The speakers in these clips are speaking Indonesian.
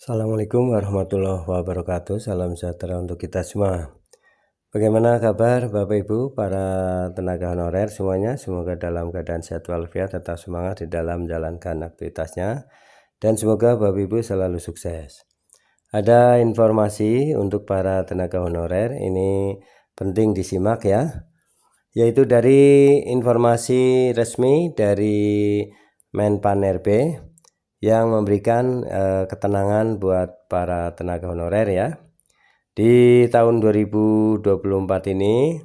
Assalamualaikum warahmatullahi wabarakatuh. Salam sejahtera untuk kita semua. Bagaimana kabar Bapak Ibu para tenaga honorer semuanya? Semoga dalam keadaan sehat walafiat, tetap semangat di dalam menjalankan aktivitasnya, dan semoga Bapak Ibu selalu sukses. Ada informasi untuk para tenaga honorer, ini penting disimak ya, yaitu dari informasi resmi dari Menpan RB yang memberikan ketenangan buat para tenaga honorer ya. Di tahun 2024 ini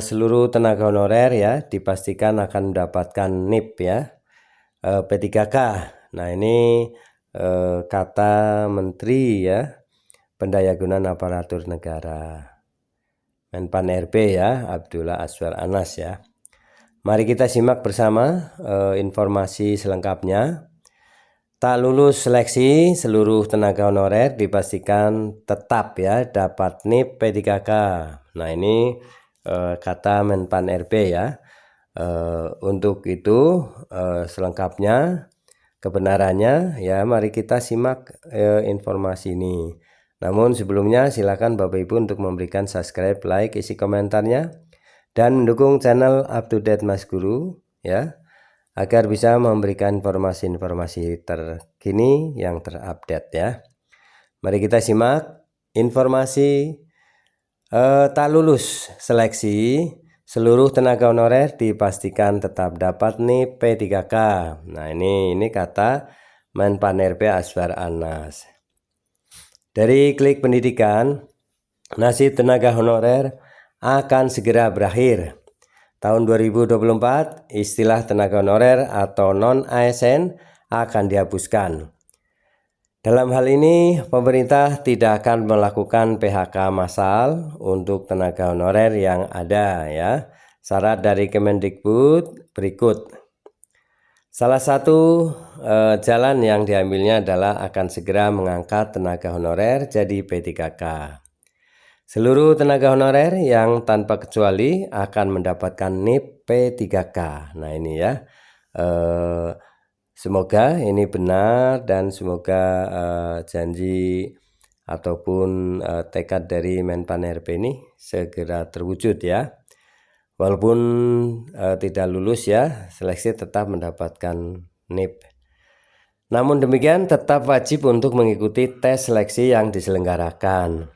seluruh tenaga honorer ya dipastikan akan mendapatkan NIP ya, P3K. Nah ini kata Menteri ya Pendayagunaan Aparatur Negara, Menpan RB ya, Abdullah Azwar Anas ya. Mari kita simak bersama informasi selengkapnya. Tak lulus seleksi, seluruh tenaga honorer dipastikan tetap ya dapat NIP P3K. Nah ini kata Menpan RB ya. Untuk itu selengkapnya, kebenarannya ya, mari kita simak informasi ini. Namun sebelumnya silakan Bapak Ibu untuk memberikan subscribe, like, isi komentarnya, dan mendukung channel Up to Date Mas Guru ya, agar bisa memberikan informasi-informasi terkini yang terupdate ya. Mari kita simak informasi tak lulus seleksi, seluruh tenaga honorer dipastikan tetap dapat NIP P3K. Nah ini kata Menpan RB Azwar Anas. Dari Klik Pendidikan, nasib tenaga honorer akan segera berakhir. Tahun 2024, istilah tenaga honorer atau non-ASN akan dihapuskan. Dalam hal ini, pemerintah tidak akan melakukan PHK massal untuk tenaga honorer yang ada ya. Syarat dari Kemendikbud berikut. Salah satu jalan yang diambilnya adalah akan segera mengangkat tenaga honorer jadi P3K. Seluruh tenaga honorer yang tanpa kecuali akan mendapatkan NIP P3K. Nah ini ya, semoga ini benar dan semoga janji ataupun tekad dari Menpan RB ini segera terwujud ya. Walaupun tidak lulus ya seleksi, tetap mendapatkan NIP. Namun demikian tetap wajib untuk mengikuti tes seleksi yang diselenggarakan.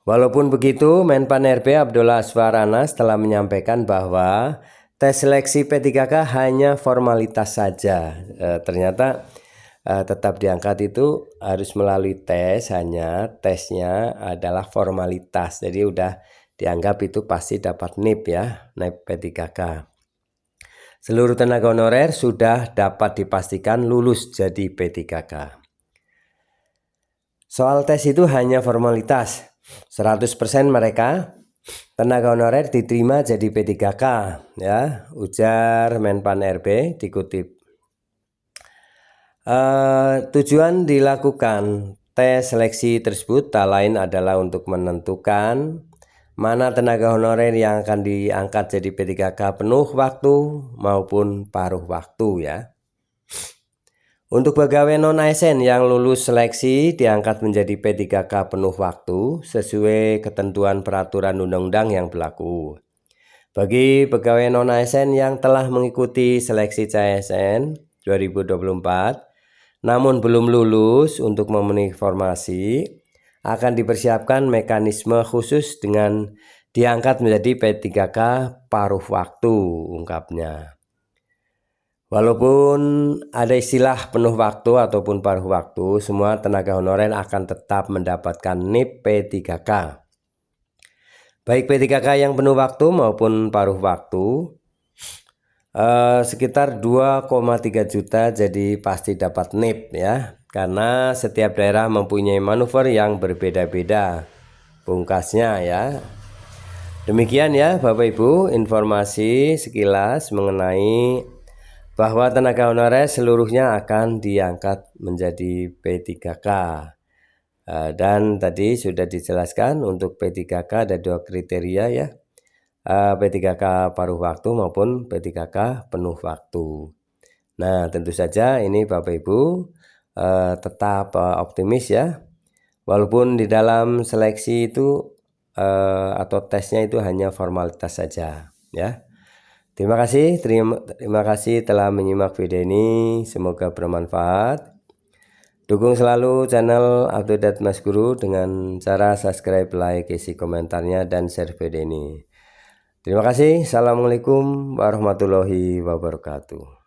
Walaupun begitu, Menpan RB Abdullah Azwar Anas telah menyampaikan bahwa tes seleksi P3K hanya formalitas saja. Ternyata tetap diangkat itu harus melalui tes, hanya tesnya adalah formalitas. Jadi udah dianggap itu pasti dapat NIP ya, NIP P3K. Seluruh tenaga honorer sudah dapat dipastikan lulus jadi P3K. Soal tes itu hanya formalitas. 100% mereka tenaga honorer diterima jadi P3K ya, ujar Menpan RB dikutip. Tujuan dilakukan tes seleksi tersebut tak lain adalah untuk menentukan mana tenaga honorer yang akan diangkat jadi P3K penuh waktu maupun paruh waktu ya. Untuk pegawai non-ASN yang lulus seleksi diangkat menjadi P3K penuh waktu sesuai ketentuan peraturan undang-undang yang berlaku. Bagi pegawai non-ASN yang telah mengikuti seleksi CASN 2024 namun belum lulus untuk memenuhi formasi, akan dipersiapkan mekanisme khusus dengan diangkat menjadi P3K paruh waktu, ungkapnya. Walaupun ada istilah penuh waktu ataupun paruh waktu, semua tenaga honorer akan tetap mendapatkan NIP P3K. Baik P3K yang penuh waktu maupun paruh waktu, sekitar 2,3 juta jadi pasti dapat NIP ya. Karena setiap daerah mempunyai manuver yang berbeda-beda, pungkasnya ya. Demikian ya Bapak Ibu, informasi sekilas mengenai bahwa tenaga honorer seluruhnya akan diangkat menjadi P3K. Dan tadi sudah dijelaskan untuk P3K ada 2 kriteria ya, P3K paruh waktu maupun P3K penuh waktu. Nah tentu saja ini Bapak Ibu tetap optimis ya, walaupun di dalam seleksi itu atau tesnya itu hanya formalitas saja ya. Terima kasih telah menyimak video ini, semoga bermanfaat. Dukung selalu channel Update Mas Guru dengan cara subscribe, like, isi komentarnya, dan share video ini. Terima kasih. Assalamualaikum warahmatullahi wabarakatuh.